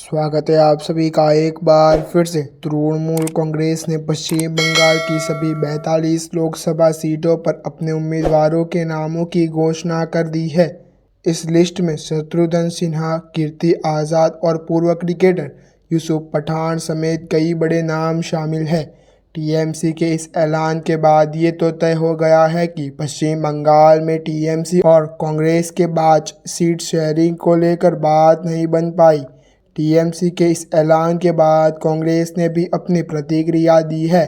स्वागत है आप सभी का एक बार फिर से। तृणमूल कांग्रेस ने पश्चिम बंगाल की सभी 42 लोकसभा सीटों पर अपने उम्मीदवारों के नामों की घोषणा कर दी है। इस लिस्ट में शत्रुघ्न सिन्हा, कीर्ति आज़ाद और पूर्व क्रिकेटर यूसुफ पठान समेत कई बड़े नाम शामिल हैं। टीएमसी के इस ऐलान के बाद ये तो तय हो गया है कि पश्चिम बंगाल में टीएमसी और कांग्रेस के बीच सीट शेयरिंग को लेकर बात नहीं बन पाई। टीएमसी के इस ऐलान के बाद कांग्रेस ने भी अपनी प्रतिक्रिया दी है।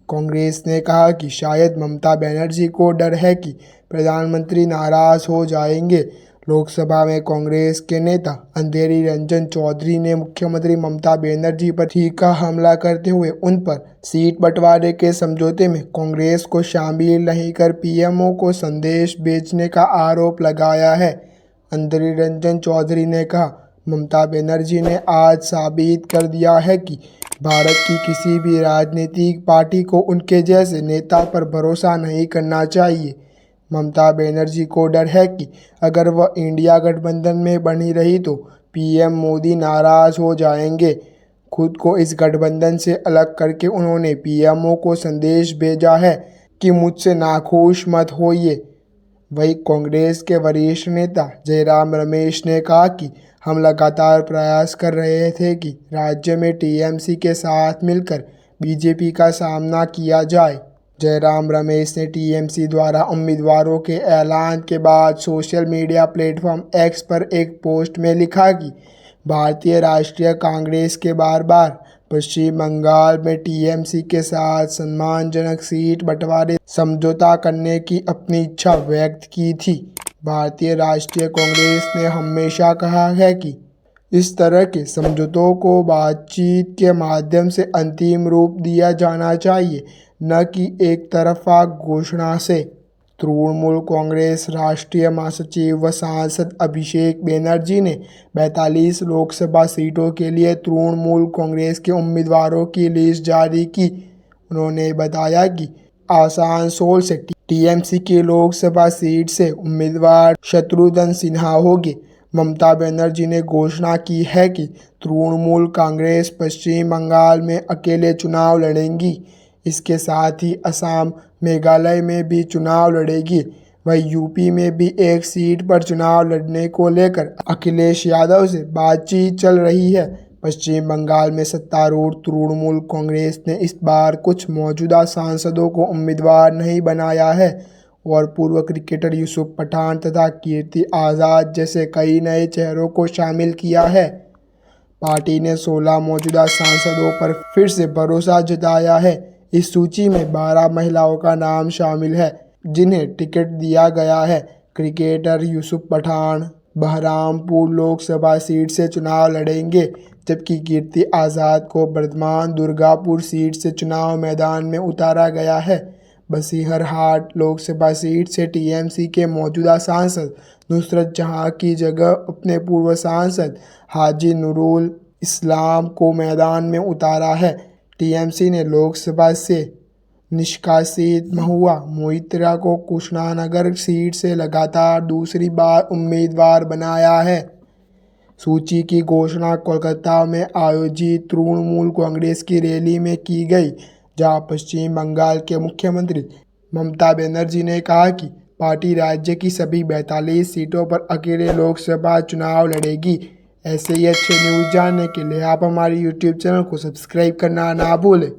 कांग्रेस ने कहा कि शायद ममता बनर्जी को डर है कि प्रधानमंत्री नाराज हो जाएंगे। लोकसभा में कांग्रेस के नेता अंधेरी रंजन चौधरी ने मुख्यमंत्री ममता बनर्जी पर तीखा हमला करते हुए उन पर सीट बंटवारे के समझौते में कांग्रेस को शामिल नहीं कर पीएमओ को संदेश भेजने का आरोप लगाया है। अंधेरी रंजन चौधरी ने कहा, ममता बनर्जी ने आज साबित कर दिया है कि भारत की किसी भी राजनीतिक पार्टी को उनके जैसे नेता पर भरोसा नहीं करना चाहिए। ममता बनर्जी को डर है कि अगर वह इंडिया गठबंधन में बनी रही तो पीएम मोदी नाराज हो जाएंगे। खुद को इस गठबंधन से अलग करके उन्होंने पीएमओ को संदेश भेजा है कि मुझसे नाखुश मत होइए। वहीं कांग्रेस के वरिष्ठ नेता जयराम रमेश ने कहा कि हम लगातार प्रयास कर रहे थे कि राज्य में टीएमसी के साथ मिलकर बीजेपी का सामना किया जाए। जयराम रमेश ने टीएमसी द्वारा उम्मीदवारों के ऐलान के बाद सोशल मीडिया प्लेटफॉर्म एक्स पर एक पोस्ट में लिखा कि भारतीय राष्ट्रीय कांग्रेस के बार पश्चिम बंगाल में टीएमसी के साथ सम्मानजनक सीट बंटवारे समझौता करने की अपनी इच्छा व्यक्त की थी। भारतीय राष्ट्रीय कांग्रेस ने हमेशा कहा है कि इस तरह के समझौतों को बातचीत के माध्यम से अंतिम रूप दिया जाना चाहिए, न कि एक तरफा घोषणा से। तृणमूल कांग्रेस राष्ट्रीय महासचिव व सांसद अभिषेक बनर्जी ने 42 लोकसभा सीटों के लिए तृणमूल कांग्रेस के उम्मीदवारों की लिस्ट जारी की। उन्होंने बताया कि आसनसोल से टीएमसी की लोकसभा सीट से उम्मीदवार शत्रुघ्न सिन्हा होंगे। ममता बनर्जी ने घोषणा की है कि तृणमूल कांग्रेस पश्चिम बंगाल में अकेले चुनाव लड़ेंगी। इसके साथ ही असम, मेघालय में भी चुनाव लड़ेगी। वहीं यूपी में भी एक सीट पर चुनाव लड़ने को लेकर अखिलेश यादव से बातचीत चल रही है। पश्चिम बंगाल में सत्तारूढ़ तृणमूल कांग्रेस ने इस बार कुछ मौजूदा सांसदों को उम्मीदवार नहीं बनाया है और पूर्व क्रिकेटर यूसुफ पठान तथा कीर्ति आज़ाद जैसे कई नए चेहरों को शामिल किया है। पार्टी ने 16 मौजूदा सांसदों पर फिर से भरोसा जताया है। इस सूची में 12 महिलाओं का नाम शामिल है जिन्हें टिकट दिया गया है। क्रिकेटर यूसुफ पठान बहरामपुर लोकसभा सीट से चुनाव लड़ेंगे, जबकि कीर्ति आज़ाद को बर्धमान दुर्गापुर सीट से चुनाव मैदान में उतारा गया है। बसीरहाट लोकसभा सीट से टीएमसी के मौजूदा सांसद नुसरत जहां की जगह अपने पूर्व सांसद हाजी नूरुल इस्लाम को मैदान में उतारा है। टीएमसी ने लोकसभा से निष्कासित महुआ मोइत्रा को कृष्णनगर सीट से लगातार दूसरी बार उम्मीदवार बनाया है। सूची की घोषणा कोलकाता में आयोजित तृणमूल कांग्रेस की रैली में की गई, जहां पश्चिम बंगाल के मुख्यमंत्री ममता बनर्जी ने कहा कि पार्टी राज्य की सभी 42 सीटों पर अकेले लोकसभा चुनाव लड़ेगी। ऐसे ही अच्छे न्यूज़ जानने के लिए आप हमारे YouTube चैनल को सब्सक्राइब करना ना भूलें।